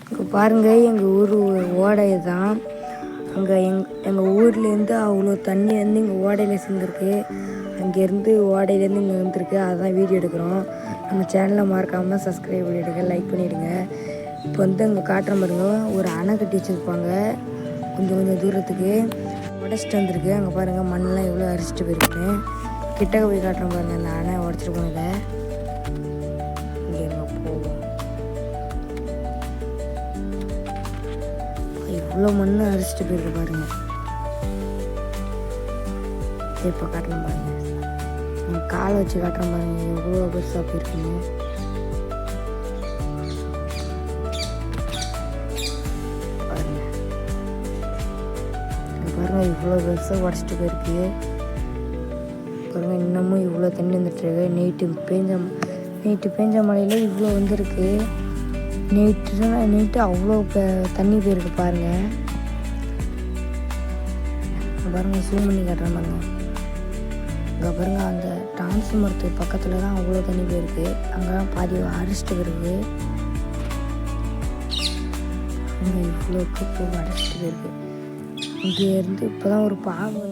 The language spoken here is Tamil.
இப்போ பாருங்கள் எங்கள் ஊர் ஓடை தான். அங்கே எங்கள் ஊர்லேருந்து அவ்வளோ தண்ணி வந்து இங்கே ஓடையில் சேர்ந்துருக்கு. அங்கேருந்து ஓடையிலேருந்து இங்கே வந்துருக்கு. அதுதான் வீடியோ எடுக்கிறோம். நம்ம சேனலை மறக்காமல் சப்ஸ்கிரைப் பண்ணிவிடுங்க, லைக் பண்ணிவிடுங்க. இப்போ வந்து அங்கே காட்டுற பாருங்க, ஒரு அணை கட்டி வச்சுருப்பாங்க கொஞ்சம் கொஞ்சம் தூரத்துக்கு. உடச்சிட்டு வந்துருக்கு. அங்கே பாருங்கள் மண்ணெலாம் எவ்வளோ அரிச்சிட்டு போயிருக்குன்னு. கிட்டக்க போய் காட்டுற பாருங்கள் அந்த அணை உடச்சிட்டு போனதை. இங்கே எங்கே போவோம், இவ்வளோ மண் அரிச்சிட்டு போயிருக்கு பாருங்கள். இப்போ காட்டுறேன் பாருங்கள், காலை வச்சு காட்டுற பாருங்க எவ்வளோ பெருசாக போயிருக்குங்க. பாருங்கள் பாருங்கள் இவ்வளோ பெருசாக உடச்சிட்டு போயிருக்கு பாருங்கள். இன்னமும் இவ்வளோ தண்ணி வந்துட்டுருக்கு. நைட்டு பேஞ்ச மழையில் இவ்வளோ வந்துருக்கு. நைட்டு அவ்வளோ தண்ணி போயிருக்கு பாருங்கள். பாருங்கள் ஜூம் பண்ணி காட்டுறேன் பாருங்கள். அங்கே பாருங்கள் அந்த டிரான்ஸ்ஃபார்மர் பக்கத்தில் தான் அவ்வளோ தண்ணி போயிருக்கு. அங்கெல்லாம் பாதி அரிச்சிட்டு போயிருக்கு. அங்கே இவ்வளோ அடைச்சிட்டு போயிருக்கு. இங்கேருந்து இப்போ தான் ஒரு பாம்பு